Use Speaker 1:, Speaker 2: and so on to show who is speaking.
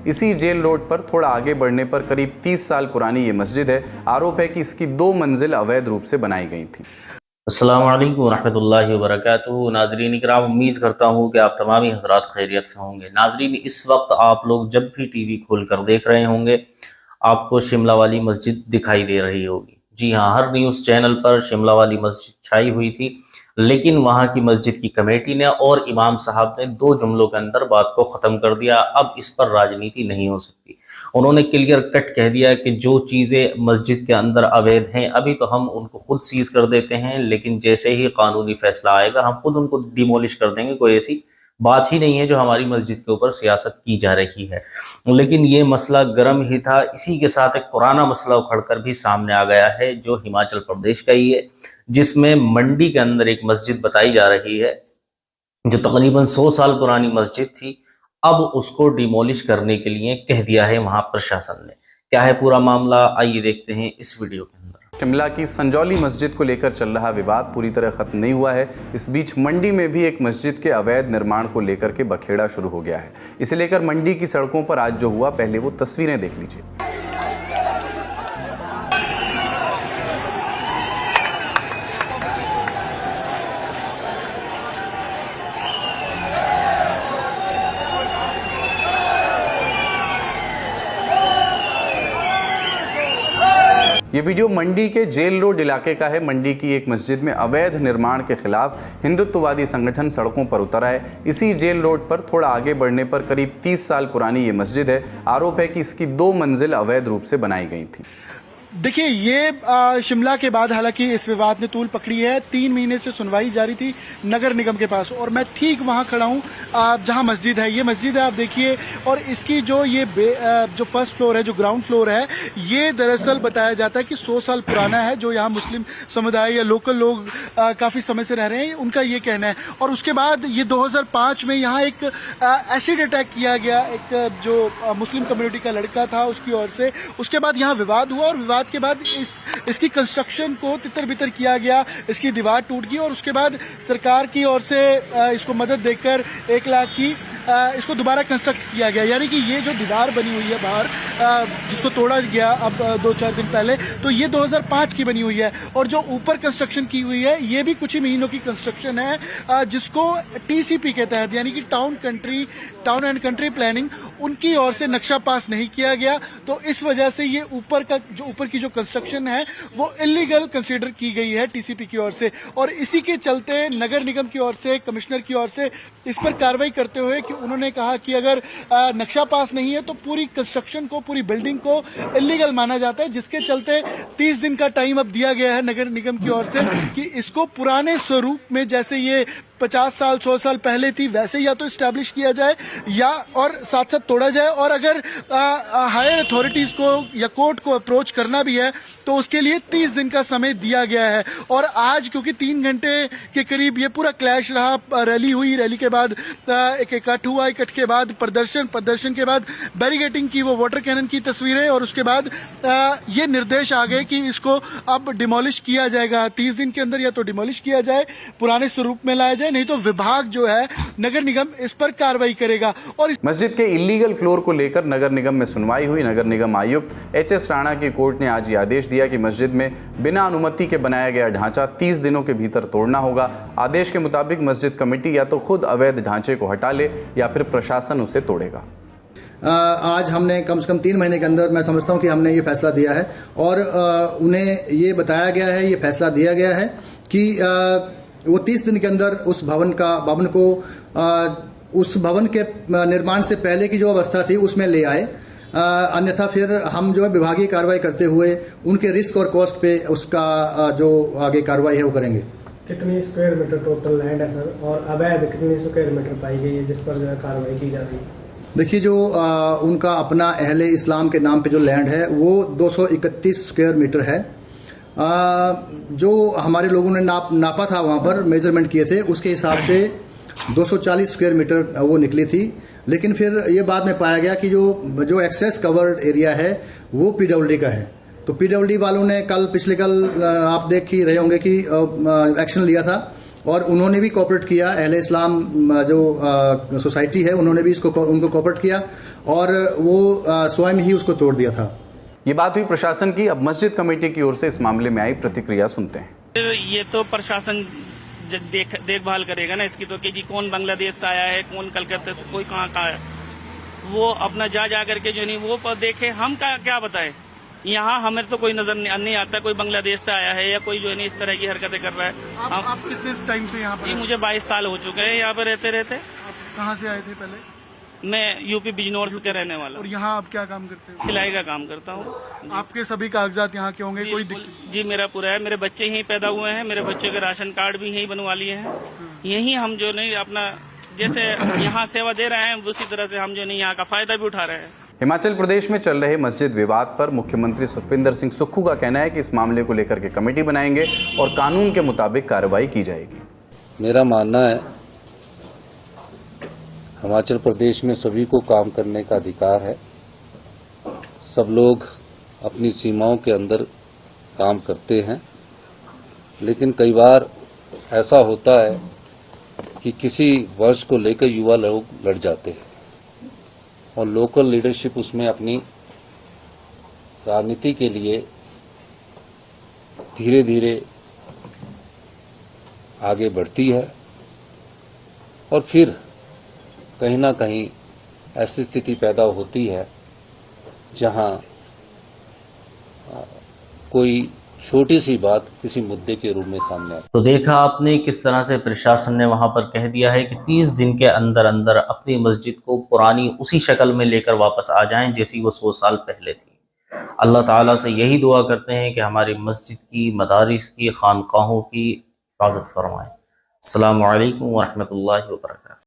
Speaker 1: इसी jail road पर थोड़ा आगे बढ़ने पर करीब 30 साल पुरानी ये मस्जिद है। आरोप है कि इसकी 2 मंजिल अवैध रूप से बनाई गई थी।
Speaker 2: अस्सलामु अलैकुम वरहमतुल्लाहि वबरकातुहू। नाजरीन इकराम, उम्मीद करता हूँ कि आप तमामी हज़रात खैरियत से होंगे। नाजरीन, इस वक्त आप लोग जब भी टीवी खोल कर देख रहे होंगे, आपको शिमला वाली मस्जिद दिखाई दे रही होगी। जी हाँ, हर न्यूज़ चैनल पर शिमला वाली मस्जिद छाई हुई थी, लेकिन वहाँ की मस्जिद की कमेटी ने और इमाम साहब ने 2 जुमलों के अंदर बात को ख़त्म कर दिया। अब इस पर राजनीति नहीं हो सकती। उन्होंने क्लियर कट कह दिया कि जो चीज़ें मस्जिद के अंदर अवैध हैं, अभी तो हम उनको खुद सीज कर देते हैं, लेकिन जैसे ही कानूनी फैसला आएगा हम खुद उनको डिमोलिश कर देंगे। कोई ऐसी बात ही नहीं है जो हमारी मस्जिद के ऊपर सियासत की जा रही है। लेकिन ये मसला गर्म ही था। इसी के साथ एक पुराना मसला उखड़कर भी सामने आ गया है, जो हिमाचल प्रदेश का ही है, जिसमें मंडी के अंदर एक मस्जिद बताई जा रही है जो तकरीबन 100 साल पुरानी मस्जिद थी। अब उसको डिमोलिश करने के लिए कह दिया है वहां प्रशासन ने। क्या है पूरा मामला, आइए देखते हैं इस वीडियो के अंदर।
Speaker 1: शिमला की संजौली मस्जिद को लेकर चल रहा विवाद पूरी तरह खत्म नहीं हुआ है। इस बीच मंडी में भी एक मस्जिद के अवैध निर्माण को लेकर के बखेड़ा शुरू हो गया है। इसे लेकर मंडी की सड़कों पर आज जो हुआ, पहले वो तस्वीरें देख लीजिए। ये वीडियो मंडी के जेल रोड इलाके का है। मंडी की एक मस्जिद में अवैध निर्माण के खिलाफ हिंदुत्ववादी संगठन सड़कों पर उतर आए। इसी जेल रोड पर थोड़ा आगे बढ़ने पर करीब 30 साल पुरानी ये मस्जिद है। आरोप है कि इसकी 2 मंजिल अवैध रूप से बनाई गई थी।
Speaker 3: देखिए, ये शिमला के बाद हालांकि इस विवाद ने तूल पकड़ी है। 3 महीने से सुनवाई जारी थी नगर निगम के पास, और मैं ठीक वहां खड़ा हूं जहां मस्जिद है। ये मस्जिद है, आप देखिए, और इसकी जो जो फर्स्ट फ्लोर है, जो ग्राउंड फ्लोर है, ये दरअसल बताया जाता है कि 100 साल पुराना है। जो यहाँ मुस्लिम समुदाय या लोकल लोग काफी समय से रह रहे हैं, उनका ये कहना है। और उसके बाद ये 2005 में यहाँ एक एसिड अटैक किया गया, एक जो मुस्लिम कम्युनिटी का लड़का था उसकी ओर से। उसके बाद यहाँ विवाद हुआ, और विवाद के बाद इसकी कंस्ट्रक्शन को तितर बितर किया गया, इसकी दीवार टूट गई, और उसके बाद सरकार की ओर से इसको मदद देकर 1 लाख की इसको दोबारा कंस्ट्रक्ट किया गया। यानी कि ये जो दीवार बनी हुई है बाहर, जिसको तोड़ा गया अब 2-4 दिन पहले, तो ये 2005 की बनी हुई है। और जो ऊपर कंस्ट्रक्शन की हुई है, ये भी कुछ ही महीनों की कंस्ट्रक्शन है, जिसको TCP के तहत, यानी कि टाउन एंड कंट्री प्लानिंग, उनकी ओर से नक्शा पास नहीं किया गया। तो इस वजह से ये ऊपर की जो कंस्ट्रक्शन है वो इलीगल कंसीडर की गई है TCP की ओर से। और इसी के चलते नगर निगम की ओर से, कमिश्नर की ओर से इस पर कार्रवाई करते हुए कि उन्होंने कहा कि अगर नक्शा पास नहीं है तो पूरी कंस्ट्रक्शन को, पूरी बिल्डिंग को इलीगल माना जाता है। जिसके चलते 30 दिन का टाइम अब दिया गया है नगर निगम की ओर से कि इसको पुराने स्वरूप में, जैसे ये 50 साल 100 साल पहले थी, वैसे या तो स्टैब्लिश किया जाए या और साथ साथ तोड़ा जाए। और अगर हायर अथॉरिटीज को या कोर्ट को अप्रोच करना भी है तो उसके लिए 30 दिन का समय दिया गया है। और आज क्योंकि 3 घंटे के करीब ये पूरा क्लैश रहा, रैली हुई, रैली के बाद एक इकट्ठ हुआ, इकट्ठ के बाद प्रदर्शन के बाद बैरिकेडिंग की, वो वाटर कैनन की तस्वीरें, और उसके बाद ये निर्देश आ गए कि इसको अब डिमोलिश किया जाएगा। 30 दिन के अंदर या तो डिमोलिश किया जाए, पुराने स्वरूप में लाया जाए, नहीं तो विभाग जो है नगर निगम इस पर कार्रवाई करेगा। और
Speaker 1: मस्जिद के इलीगल फ्लोर को लेकर नगर निगम में सुनवाई हुई। नगर निगम आयुक्त HS राणा की कोर्ट ने आज ये आदेश दिया कि मस्जिद में बिना अनुमति के बनाया गया ढांचा 30 दिनों के भीतर तोड़ना होगा। आदेश के मुताबिक मस्जिद कमेटी या तो खुद अवैध ढांचे को हटा ले या फिर प्रशासन उसे तोड़ेगा।
Speaker 4: आज हमने कम से कम 3 महीने के अंदर, मैं समझता हूं कि हमने ये फैसला दिया है, और उन्हें ये बताया गया है, ये फैसला दिया गया है कि वो 30 दिन के अंदर उस भवन को उस भवन के निर्माण से पहले की जो अवस्था थी उसमें ले आए। अन्यथा फिर हम जो है विभागीय कार्रवाई करते हुए उनके रिस्क और कॉस्ट पे उसका जो आगे कार्रवाई है वो करेंगे।
Speaker 5: कितनी स्क्वायर मीटर टोटल लैंड है सर, और अवैध कितनी स्क्वायर मीटर पाई गई है जिस पर जो है कार्रवाई की जा रही है?
Speaker 4: देखिए, जो उनका अपना अहले इस्लाम के नाम पे जो लैंड है वो 231 स्क्वायर मीटर है। जो हमारे लोगों ने नापा था, वहाँ पर मेजरमेंट किए थे, उसके हिसाब से 240 स्क्वायर मीटर वो निकली थी। लेकिन फिर ये बाद में पाया गया कि जो एक्सेस कवर्ड एरिया है वो PWD का है। तो PWD वालों ने पिछले कल आप देख ही रहे होंगे कि एक्शन लिया था, और उन्होंने भी कोऑपरेट किया। अहले इस्लाम जो सोसाइटी है उन्होंने भी उनको कोऑपरेट किया, और वो स्वयं ही उसको तोड़ दिया था।
Speaker 1: ये बात हुई प्रशासन की। अब मस्जिद कमेटी की ओर से इस मामले में आई प्रतिक्रिया सुनते हैं।
Speaker 6: ये तो प्रशासन देखभाल करेगा ना इसकी, तो कि कौन बांग्लादेश से आया है, कौन कलकत्ते से, कोई कहाँ का है, वो अपना जा करके जो नहीं वो देखे, हम क्या बताए। यहाँ हमें तो कोई नजर नहीं आता कोई बांग्लादेश से आया है या कोई जो है इस तरह की हरकतें कर रहा है।
Speaker 3: आप कितने टाइम से यहाँ पर?
Speaker 6: जी मुझे 22 साल हो चुके हैं यहाँ पर रहते।
Speaker 3: आप कहाँ से आए थे पहले?
Speaker 6: मैं यूपी बिजनौर से रहने वाला।
Speaker 3: और यहाँ आप क्या काम करते हैं?
Speaker 6: सिलाई का काम करता हूँ।
Speaker 3: आपके सभी कागजात यहाँ के होंगे? कोई
Speaker 6: जी मेरा पूरा है, मेरे बच्चे यहीं पैदा हुए हैं, मेरे बच्चे के राशन कार्ड भी यहीं बनवा लिए हैं। यही हम जो नहीं अपना जैसे यहाँ सेवा दे रहे हैं उसी तरह से हम जो नहीं यहाँ का फायदा भी उठा रहे हैं।
Speaker 1: हिमाचल प्रदेश में चल रहे मस्जिद विवाद पर मुख्यमंत्री सुखविंदर सिंह सुक्खू का कहना है कि इस मामले को लेकर के कमेटी बनाएंगे और कानून के मुताबिक कार्रवाई की जाएगी।
Speaker 7: मेरा मानना है हिमाचल प्रदेश में सभी को काम करने का अधिकार है। सब लोग अपनी सीमाओं के अंदर काम करते हैं, लेकिन कई बार ऐसा होता है कि किसी वर्ष को लेकर युवा लोग लड़ जाते हैं और लोकल लीडरशिप उसमें अपनी राजनीति के लिए धीरे धीरे आगे बढ़ती है और फिर कहीं ना कहीं ऐसी स्थिति पैदा होती है जहां कोई छोटी सी बात किसी मुद्दे के रूप में सामने आती।
Speaker 2: तो देखा आपने किस तरह से प्रशासन ने वहां पर कह दिया है कि 30 दिन के अंदर अंदर अपनी मस्जिद को पुरानी उसी शक्ल में लेकर वापस आ जाएं जैसी वो 100 साल पहले थी। अल्लाह ताला से यही दुआ करते हैं कि हमारी मस्जिद की, मदारिस की, खानकाहों की हिफाजत फरमाएं। अस्सलामु अलैकुम व रहमतुल्लाहि व बरकातहू।